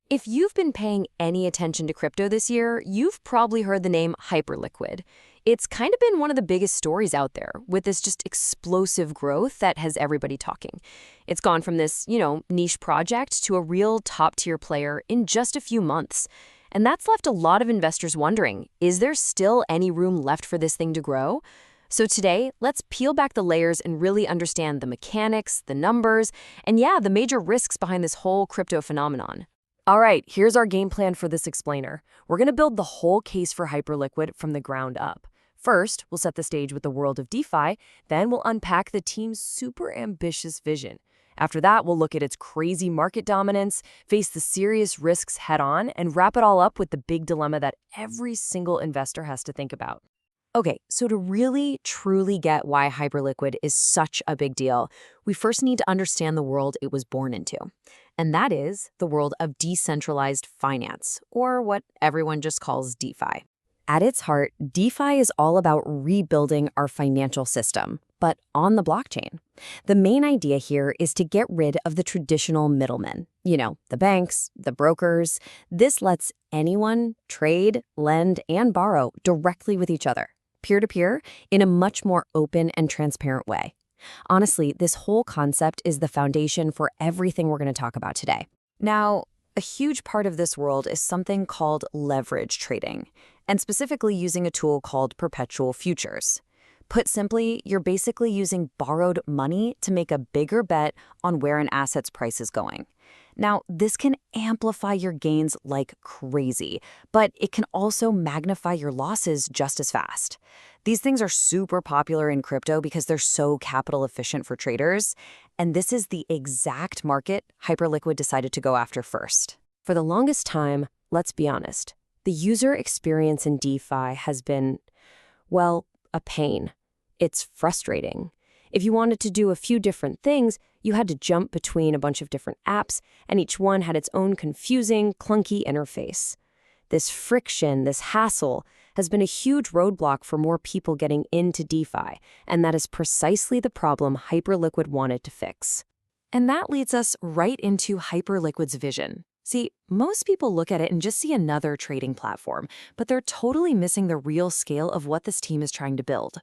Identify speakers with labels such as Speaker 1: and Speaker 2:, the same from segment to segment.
Speaker 1: If you've been paying any attention to crypto this year, you've probably heard the name Hyperliquid. It's kind of been one of the biggest stories out there, with this just explosive growth that has everybody talking. It's gone from this, niche project to a real top-tier player in just a few months. And that's left a lot of investors wondering, is there still any room left for this thing to grow? So today, let's peel back the layers and really understand the mechanics, the numbers, and the major risks behind this whole crypto phenomenon. All right, here's our game plan for this explainer. We're going to build the whole case for Hyperliquid from the ground up. First, we'll set the stage with the world of DeFi, then we'll unpack the team's super ambitious vision. After that, we'll look at its crazy market dominance, face the serious risks head-on, and wrap it all up with the big dilemma that every single investor has to think about. Okay, so to really, truly get why Hyperliquid is such a big deal, we first need to understand the world it was born into. And that is the world of decentralized finance, or what everyone just calls DeFi. At its heart, DeFi is all about rebuilding our financial system, but on the blockchain. The main idea here is to get rid of the traditional middlemen. The banks, the brokers. This lets anyone trade, lend, and borrow directly with each other, peer-to-peer, in a much more open and transparent way. Honestly, this whole concept is the foundation for everything we're going to talk about today. Now, a huge part of this world is something called leverage trading, and specifically using a tool called perpetual futures. Put simply, you're basically using borrowed money to make a bigger bet on where an asset's price is going. Now, this can amplify your gains like crazy, but it can also magnify your losses just as fast. These things are super popular in crypto because they're so capital efficient for traders, and this is the exact market Hyperliquid decided to go after first. For the longest time, let's be honest, the user experience in DeFi has been, a pain. It's frustrating. If you wanted to do a few different things, you had to jump between a bunch of different apps, and each one had its own confusing, clunky interface. This friction, this hassle, has been a huge roadblock for more people getting into DeFi, and that is precisely the problem Hyperliquid wanted to fix. And that leads us right into Hyperliquid's vision. See, most people look at it and just see another trading platform, but they're totally missing the real scale of what this team is trying to build.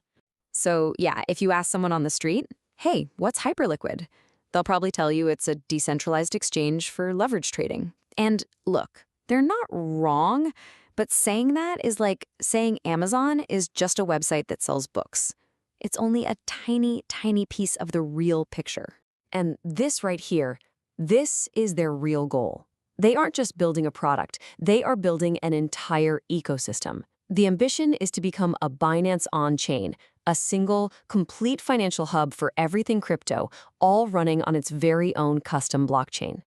Speaker 1: So if you ask someone on the street, hey, what's Hyperliquid? They'll probably tell you it's a decentralized exchange for leverage trading. And look, they're not wrong, but saying that is like saying Amazon is just a website that sells books. It's only a tiny, tiny piece of the real picture. And this right here, this is their real goal. They aren't just building a product, they are building an entire ecosystem. The ambition is to become a Binance on-chain, a single, complete financial hub for everything crypto, all running on its very own custom blockchain.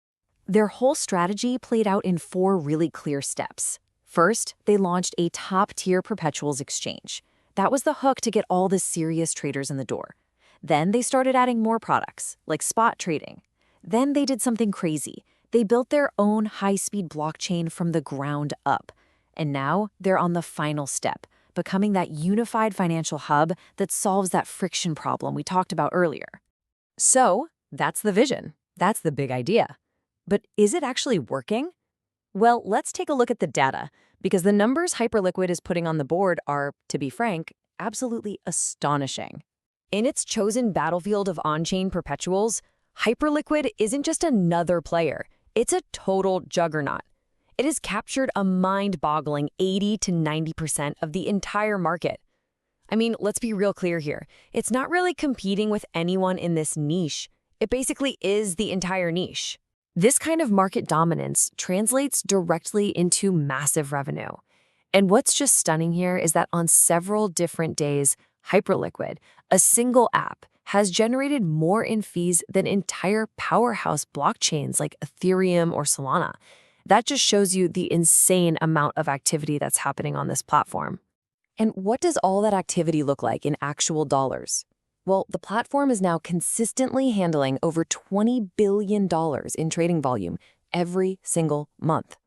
Speaker 1: Their whole strategy played out in 4 really clear steps. First, they launched a top-tier perpetuals exchange. That was the hook to get all the serious traders in the door. Then they started adding more products, like spot trading. Then they did something crazy. They built their own high-speed blockchain from the ground up. And now they're on the final step, becoming that unified financial hub that solves that friction problem we talked about earlier. So that's the vision. That's the big idea. But is it actually working? Well, let's take a look at the data, because the numbers Hyperliquid is putting on the board are, to be frank, absolutely astonishing. In its chosen battlefield of on-chain perpetuals, Hyperliquid isn't just another player. It's a total juggernaut. It has captured a mind-boggling 80 to 90% of the entire market. I mean, let's be real clear here. It's not really competing with anyone in this niche. It basically is the entire niche. This kind of market dominance translates directly into massive revenue. And what's just stunning here is that on several different days, Hyperliquid, a single app, has generated more in fees than entire powerhouse blockchains like Ethereum or Solana. That just shows you the insane amount of activity that's happening on this platform. And what does all that activity look like in actual dollars? Well, the platform is now consistently handling over $20 billion in trading volume every single month.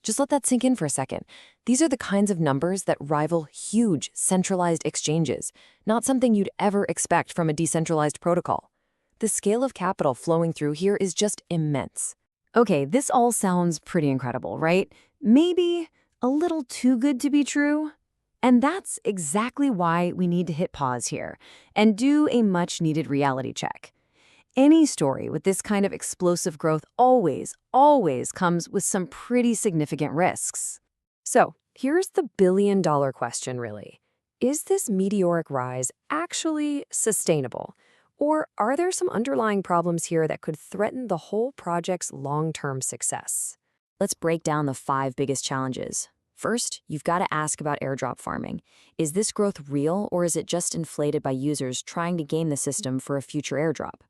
Speaker 1: Just let that sink in for a second. These are the kinds of numbers that rival huge centralized exchanges, not something you'd ever expect from a decentralized protocol. The scale of capital flowing through here is just immense. Okay, this all sounds pretty incredible, right? Maybe a little too good to be true? And that's exactly why we need to hit pause here and do a much-needed reality check. Any story with this kind of explosive growth always comes with some pretty significant risks. So, here's the billion-dollar question, really. Is this meteoric rise actually sustainable? Or are there some underlying problems here that could threaten the whole project's long-term success? Let's break down the 5 biggest challenges. First, you've got to ask about airdrop farming. Is this growth real, or is it just inflated by users trying to game the system for a future airdrop?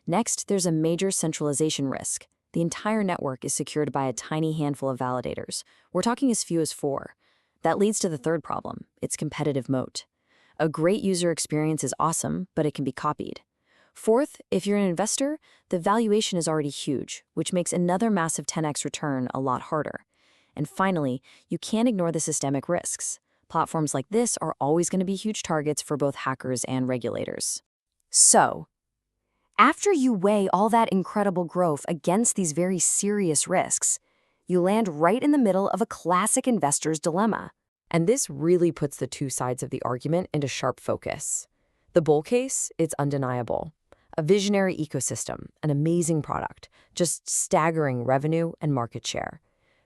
Speaker 1: Next, there's a major centralization risk. The entire network is secured by a tiny handful of validators. We're talking as few as 4. That leads to the third problem, its competitive moat. A great user experience is awesome, but it can be copied. Fourth, if you're an investor, the valuation is already huge, which makes another massive 10x return a lot harder. And finally, you can't ignore the systemic risks. Platforms like this are always going to be huge targets for both hackers and regulators. So, after you weigh all that incredible growth against these very serious risks, you land right in the middle of a classic investor's dilemma. And this really puts the two sides of the argument into sharp focus. The bull case, it's undeniable. A visionary ecosystem, an amazing product, just staggering revenue and market share.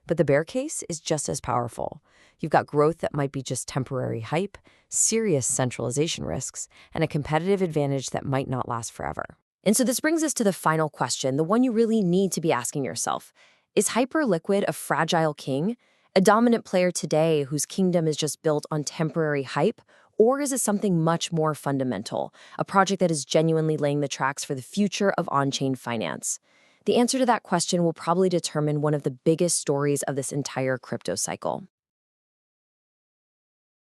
Speaker 1: But the bear case is just as powerful. You've got growth that might be just temporary hype, serious centralization risks, and a competitive advantage that might not last forever. And so this brings us to the final question, the one you really need to be asking yourself. Is Hyperliquid a fragile king? A dominant player today whose kingdom is just built on temporary hype? Or is it something much more fundamental, a project that is genuinely laying the tracks for the future of on-chain finance? The answer to that question will probably determine one of the biggest stories of this entire crypto cycle.